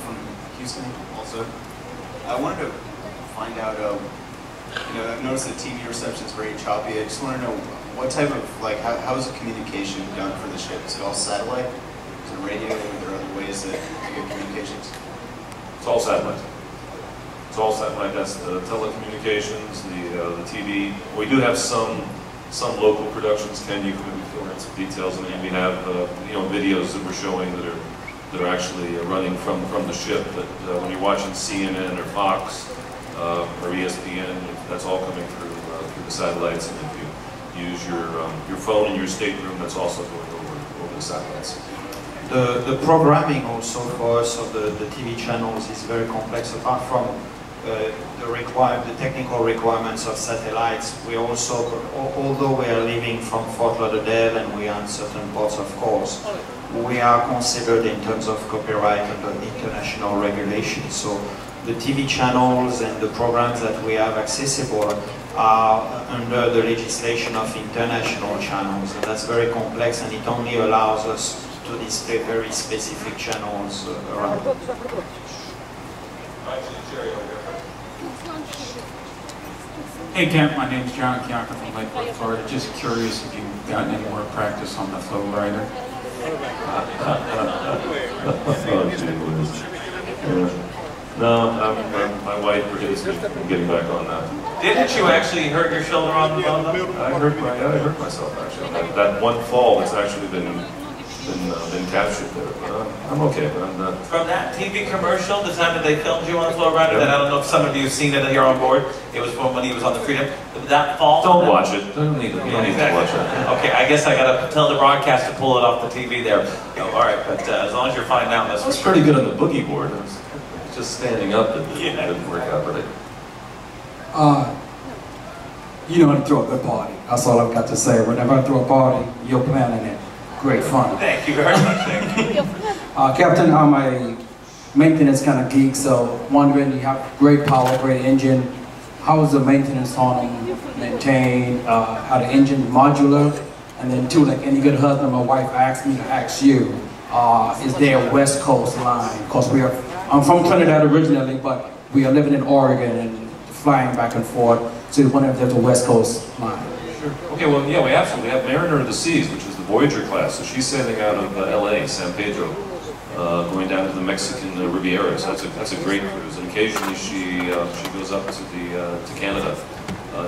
from Houston also. I wanted to find out, I've noticed that TV reception is very choppy. I just want to know what type of, how is the communication done for the ship? Is it all satellite? Is it radio? Are there other ways that you get communications? It's all satellite. It's all satellite. That's the telecommunications, the TV. We do have some local productions. Ken, you can fill in some details. I mean, we have videos that we're showing that are actually running from the ship. But when you're watching CNN or Fox or ESPN, that's all coming through the satellites. And if you use your phone in your stateroom, that's also going over the satellites. The programming also for us of the TV channels is very complex. Apart from the technical requirements of satellites, we also, although we are living from Fort Lauderdale and we are in certain parts of course, we are considered in terms of copyright under international regulations. So the TV channels and the programs that we have accessible are under the legislation of international channels, and that's very complex, and it only allows us to display very specific channels around. Hey Kent, my name's John Kiaka from Lakewood, Florida. Just curious if you've gotten any more practice on the flow rider. No, my wife prohibits me from getting back on that. Didn't you actually hurt your shoulder on the I hurt myself actually. That one fall that's actually been captured there. But I'm okay. But I'm not. From that TV commercial, the time that they filmed you on the flow rider, that I don't know if some of you have seen it here on board. It was from when he was on the Freedom. That fall. Don't watch it. Don't need to watch it. Okay, I guess I gotta tell the broadcast to pull it off the TV there. Oh, all right, but as long as you're fine now, that's. I was pretty good on the boogie board. I was just standing up that didn't work out, but you know how to throw a good party. That's all I've got to say. Whenever I throw a party, you're planning it. Great fun. Thank you very much. Thank you. Captain, I'm a maintenance kind of geek, so wondering, you have great power, great engine. How is the maintenance on them maintained? How the engine modular? And then two, like any good husband, my wife asked me to ask you, is there a West Coast line? Because I'm from Trinidad originally, but we are living in Oregon and flying back and forth. So we wonder if there's a West Coast line. Sure. Okay, well, yeah, we absolutely have Mariner of the Seas, which is the Voyager class. So she's sailing out of LA, San Pedro, going down to the Mexican Riviera. So that's a great cruise. And occasionally she goes up to Canada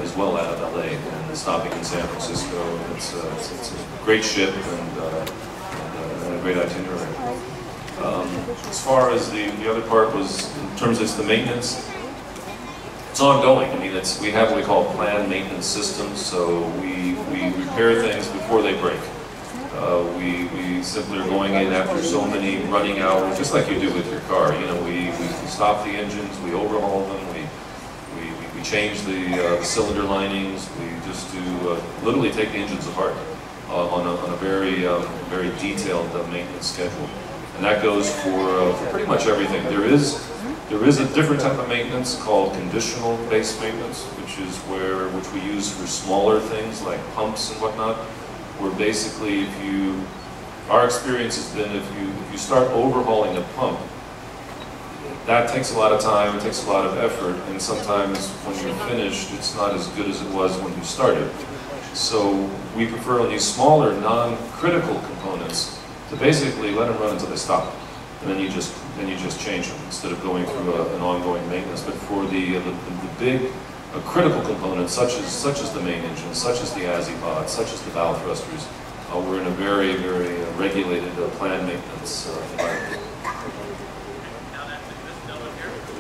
as well out of LA and stopping in San Francisco. It's a great ship and a great itinerary. As far as the other part was, in terms of the maintenance, it's ongoing. I mean, we have what we call planned maintenance systems, so we repair things before they break. We simply are going in after so many running hours, just like you do with your car. You know, we stop the engines, we overhaul them, we change the cylinder linings, we just do literally take the engines apart on a very detailed maintenance schedule. And that goes for pretty much everything. There is a different type of maintenance called conditional based maintenance, which we use for smaller things like pumps and whatnot. Where basically, our experience has been if you start overhauling a pump, that takes a lot of time, it takes a lot of effort, and sometimes when you're finished, it's not as good as it was when you started. So we prefer on these smaller, non-critical components to basically let them run until they stop, and then you just change them instead of going through an ongoing maintenance. But for the big critical components, such as the main engine, such as the azipods, such as the bow thrusters, we're in a very regulated planned maintenance environment.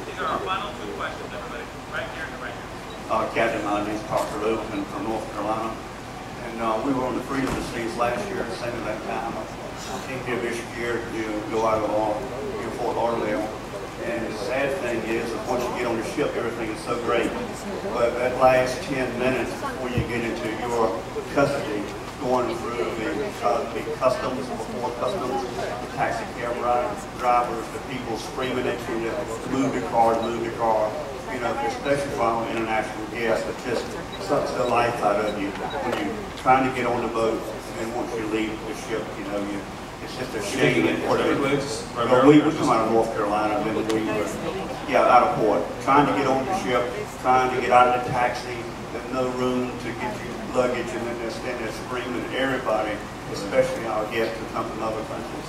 These are our final two questions, everybody. Right here and right here. Captain, my name is Parker Littleton from North Carolina, and we were on the Freedom of the Seas last year, same at that time. I came here this year to go out of near Fort Lauderdale. And the sad thing is that once you get on the ship, everything is so great. But that last 10 minutes before you get into your custody, going through the customs, before customs, the taxi cab drivers, the people screaming at you to move your car, move your car. You know, especially for our international guests, it just sucks the life out of you when you're trying to get on the boat, and then once you leave the ship, you know, it's just a shame. Port Everglades, Well, primarily? we come out of North Carolina, then we were, out of port, trying to get on the ship, trying to get out of the taxi. There's no room to get your luggage, and then they're standing there screaming at everybody, especially our guests who come from other countries.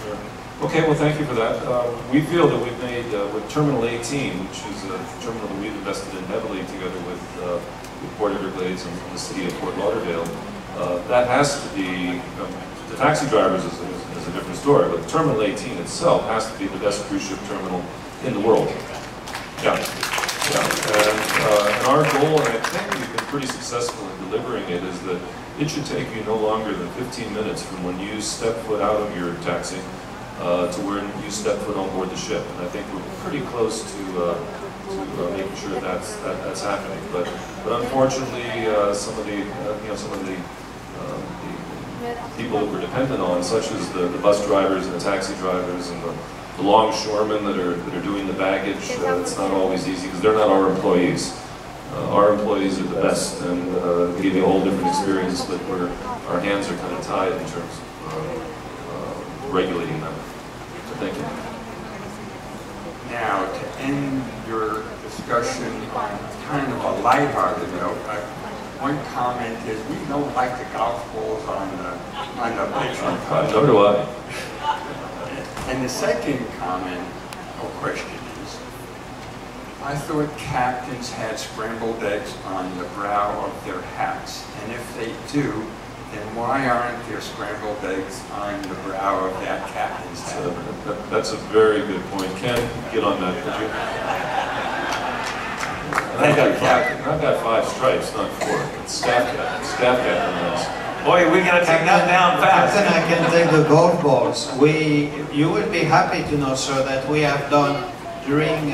Sure. Okay, well, thank you for that. We feel that we've made, with Terminal 18, which is a terminal that we've invested in heavily together with Port Everglades and the city of Fort Lauderdale, that has to be, the taxi drivers is a different story, but Terminal 18 itself has to be the best cruise ship terminal in the world. Yeah. And our goal, and I think we've been pretty successful in delivering it, is that it should take you no longer than 15 minutes from when you step foot out of your taxi to when you step foot on board the ship. And I think we're pretty close to making sure that's happening. But unfortunately, some of the people that we're dependent on, such as the bus drivers and the taxi drivers and the longshoremen that are doing the baggage, it's not always easy because they're not our employees. Our employees are the best, and they give you a whole different experience, but our hands are kind of tied in terms of regulating them. So thank you. Now, to end your discussion on kind of a lighthearted note, one comment is we don't like the golf balls on the picture. Nor do I. And the second comment or question is, I thought captains had scrambled eggs on the brow of their hats, and if they do, then why aren't there scrambled eggs on the brow of that captain's hat? That's a very good point. Ken, get on that, could you? I've got 5 stripes, not 4. It's staff captain. Boy, we're going to take that down fast. Captain, I can take the golf balls. You will be happy to know, sir, that we have done during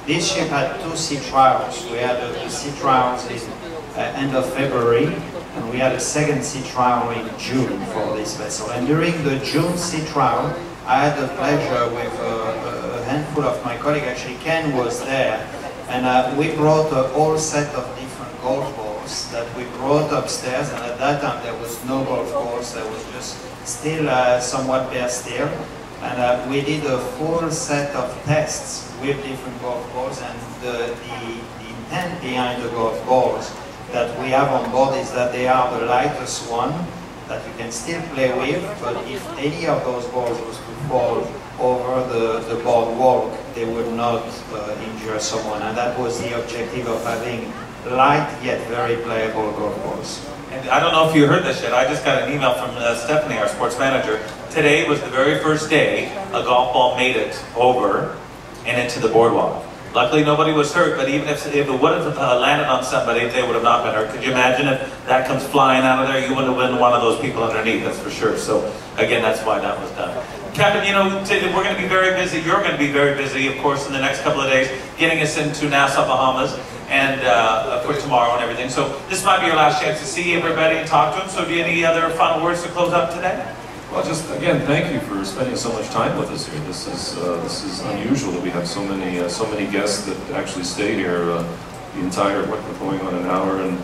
this ship had 2 sea trials. We had the sea trials in end of February, and we had a second sea trial in June for this vessel. And during the June sea trial, I had the pleasure with a handful of my colleagues, actually Ken was there, and we brought a whole set of different golf balls that we brought upstairs, and at that time there was no golf course, there was just still somewhat bare steel. And we did a full set of tests with different golf balls, and the intent behind the golf balls that we have on board is that they are the lightest one that you can still play with, but if any of those balls was to fall over the boardwalk, they would not injure someone, and that was the objective of having light yet very playable golf balls. And I don't know if you heard this yet, I just got an email from Stephanie, our sports manager. Today was the very first day a golf ball made it over and into the boardwalk. Luckily nobody was hurt, but even if it would have landed on somebody, they would have not been hurt. Could you imagine if that comes flying out of there? You wouldn't have been one of those people underneath, that's for sure. So again, that's why that was done. Captain, you know, we're going to be very busy. You're going to be very busy, of course, in the next couple of days, getting us into Nassau, Bahamas, and for tomorrow and everything. So this might be your last chance to see everybody and talk to them. So do you have any other final words to close up today? Well, just again, thank you for spending so much time with us here. This is unusual that we have so many guests that actually stay here the entire we're going on an hour and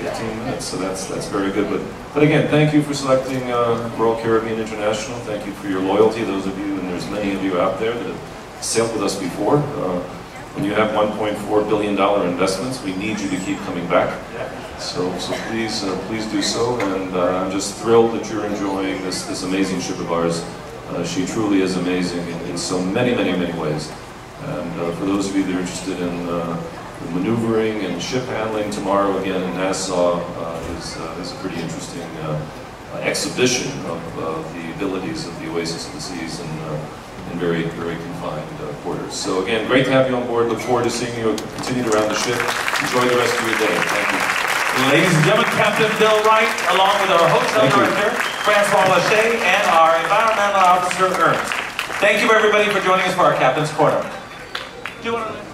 15 minutes. So that's very good. But again, thank you for selecting Royal Caribbean International. Thank you for your loyalty, those of you, and there's many of you out there that have sailed with us before. When you have $1.4 billion investments, we need you to keep coming back. So please do so, and I'm just thrilled that you're enjoying this amazing ship of ours. She truly is amazing in so many ways. And for those of you that are interested in maneuvering and ship handling, tomorrow again in Nassau is a pretty interesting exhibition of the abilities of the Oasis of the Seas in very confined quarters. So again, great to have you on board. Look forward to seeing you continued around the ship. Enjoy the rest of your day. Thank you. Ladies and gentlemen, Captain Bill Wright, along with our hotel director, Francois, and our environmental officer, Ernst. Thank you everybody for joining us for our Captain's Corner. Do you want to